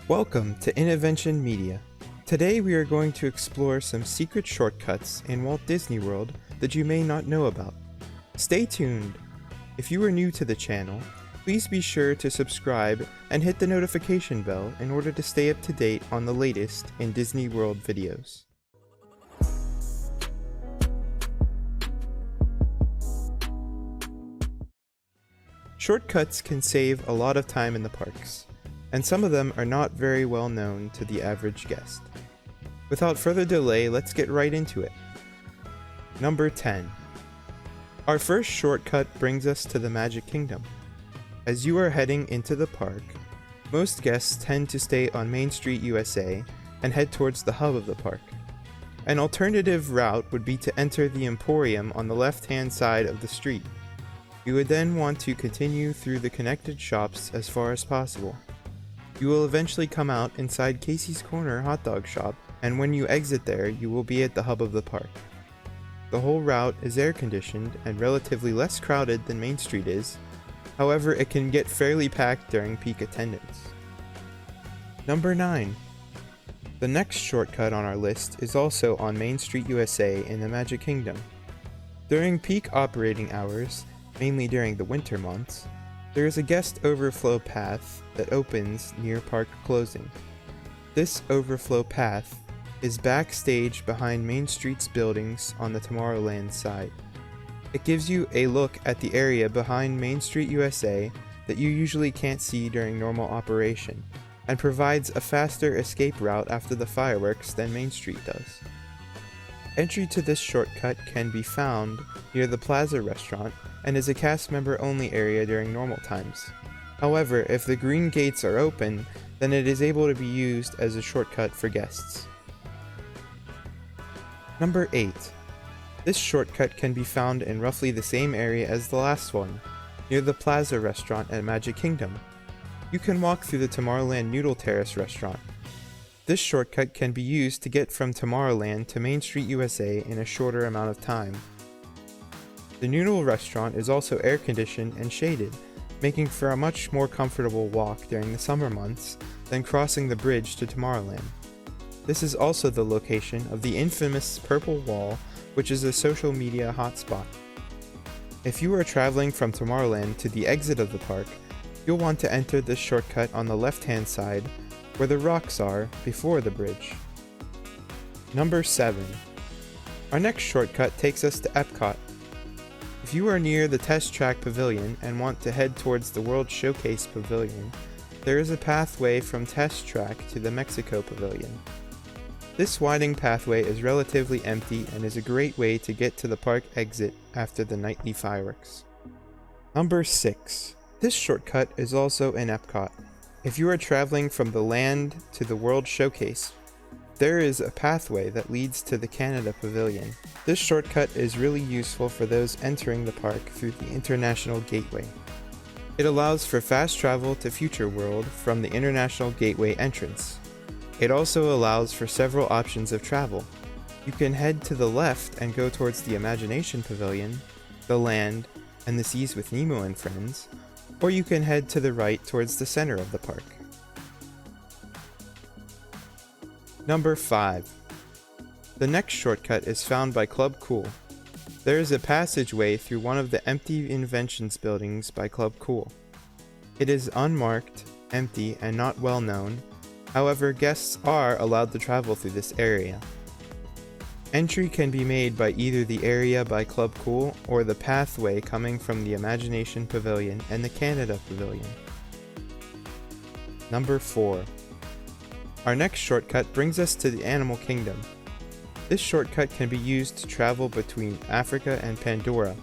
Welcome to Innovention Media. Today we are going to explore some secret shortcuts in Walt Disney World that you may not know about. Stay tuned! If you are new to the channel, please be sure to subscribe and hit the notification bell in order to stay up to date on the latest in Disney World videos. Shortcuts can save a lot of time in the parks, and some of them are not very well known to the average guest. Without further delay, let's get right into it. Number 10. Our first shortcut brings us to the Magic Kingdom. As you are heading into the park, most guests tend to stay on Main Street USA and head towards the hub of the park. An alternative route would be to enter the Emporium on the left-hand side of the street. You would then want to continue through the connected shops as far as possible. You will eventually come out inside Casey's Corner hot dog shop, and when you exit there, you will be at the hub of the park. The whole route is air-conditioned and relatively less crowded than Main Street is, however it can get fairly packed during peak attendance. Number 9. The next shortcut on our list is also on Main Street USA in the Magic Kingdom. During peak operating hours, mainly during the winter months, there is a guest overflow path that opens near park closing. This overflow path is backstage behind Main Street's buildings on the Tomorrowland side. It gives you a look at the area behind Main Street USA that you usually can't see during normal operation, and provides a faster escape route after the fireworks than Main Street does. Entry to this shortcut can be found near the Plaza restaurant and is a cast member only area during normal times. However, if the green gates are open, then it is able to be used as a shortcut for guests. Number 8. This shortcut can be found in roughly the same area as the last one, near the Plaza restaurant at Magic Kingdom. You can walk through the Tomorrowland Noodle Terrace restaurant. This shortcut can be used to get from Tomorrowland to Main Street USA in a shorter amount of time. The Noodle restaurant is also air-conditioned and shaded, making for a much more comfortable walk during the summer months than crossing the bridge to Tomorrowland. This is also the location of the infamous Purple Wall, which is a social media hotspot. If you are traveling from Tomorrowland to the exit of the park, you'll want to enter this shortcut on the left-hand side, where the rocks are before the bridge. Number 7. Our next shortcut takes us to Epcot. If you are near the Test Track Pavilion and want to head towards the World Showcase Pavilion, there is a pathway from Test Track to the Mexico Pavilion. This winding pathway is relatively empty and is a great way to get to the park exit after the nightly fireworks. Number 6. This shortcut is also in Epcot. If you are traveling from the land to the World Showcase, there is a pathway that leads to the Canada Pavilion. This shortcut is really useful for those entering the park through the International Gateway. It allows for fast travel to Future World from the International Gateway entrance. It also allows for several options of travel. You can head to the left and go towards the Imagination Pavilion, the Land, and the Seas with Nemo and Friends, or you can head to the right towards the center of the park. Number 5. The next shortcut is found by Club Cool. There is a passageway through one of the empty Inventions buildings by Club Cool. It is unmarked, empty, and not well known. However, guests are allowed to travel through this area. Entry can be made by either the area by Club Cool or the pathway coming from the Imagination Pavilion and the Canada Pavilion. Number 4. Our next shortcut brings us to the Animal Kingdom. This shortcut can be used to travel between Africa and Pandora.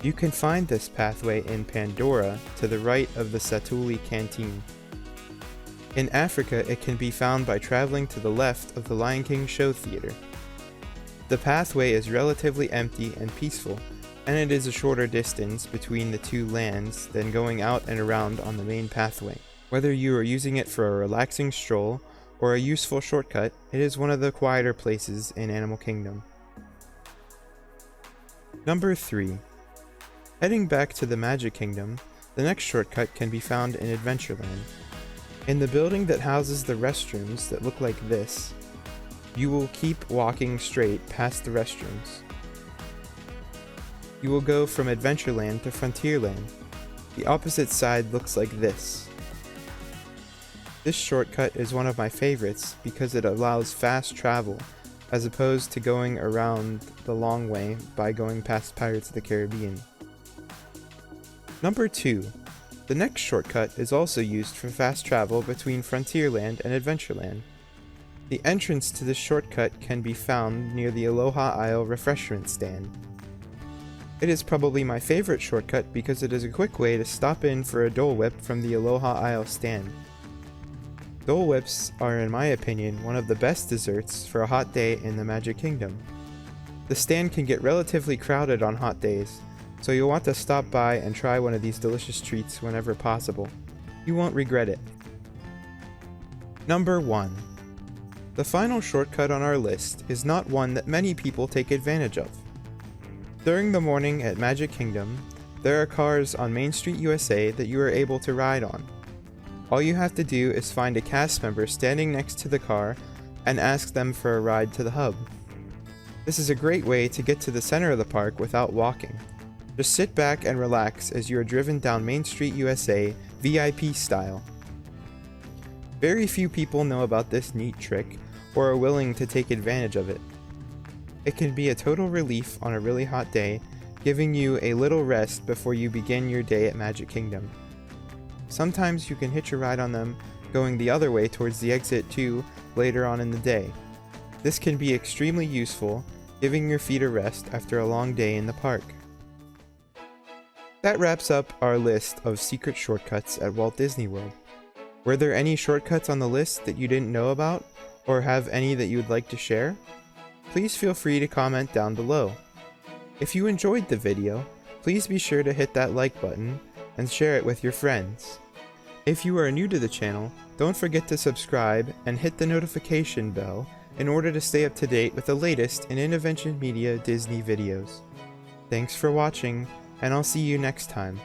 You can find this pathway in Pandora to the right of the Satuli Canteen. In Africa, it can be found by traveling to the left of the Lion King Show Theater. The pathway is relatively empty and peaceful, and it is a shorter distance between the two lands than going out and around on the main pathway. Whether you are using it for a relaxing stroll or a useful shortcut, it is one of the quieter places in Animal Kingdom. Number 3. Heading back to the Magic Kingdom, the next shortcut can be found in Adventureland. In the building that houses the restrooms that look like this, you will keep walking straight past the restrooms. You will go from Adventureland to Frontierland. The opposite side looks like this. This shortcut is one of my favorites because it allows fast travel, as opposed to going around the long way by going past Pirates of the Caribbean. Number 2. The next shortcut is also used for fast travel between Frontierland and Adventureland. The entrance to this shortcut can be found near the Aloha Isle refreshment stand. It is probably my favorite shortcut because it is a quick way to stop in for a Dole Whip from the Aloha Isle stand. Dole Whips are, in my opinion, one of the best desserts for a hot day in the Magic Kingdom. The stand can get relatively crowded on hot days, so you'll want to stop by and try one of these delicious treats whenever possible. You won't regret it. Number 1. The final shortcut on our list is not one that many people take advantage of. During the morning at Magic Kingdom, there are cars on Main Street USA that you are able to ride on. All you have to do is find a cast member standing next to the car and ask them for a ride to the hub. This is a great way to get to the center of the park without walking. Just sit back and relax as you are driven down Main Street USA VIP style. Very few people know about this neat trick or are willing to take advantage of it. It can be a total relief on a really hot day, giving you a little rest before you begin your day at Magic Kingdom. Sometimes you can hitch a ride on them going the other way towards the exit too later on in the day. This can be extremely useful, giving your feet a rest after a long day in the park. That wraps up our list of secret shortcuts at Walt Disney World. Were there any shortcuts on the list that you didn't know about, or have any that you would like to share? Please feel free to comment down below. If you enjoyed the video, please be sure to hit that like button and share it with your friends. If you are new to the channel, don't forget to subscribe and hit the notification bell in order to stay up to date with the latest in Innovention Media Disney videos. Thanks for watching, and I'll see you next time.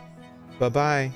Bye-bye!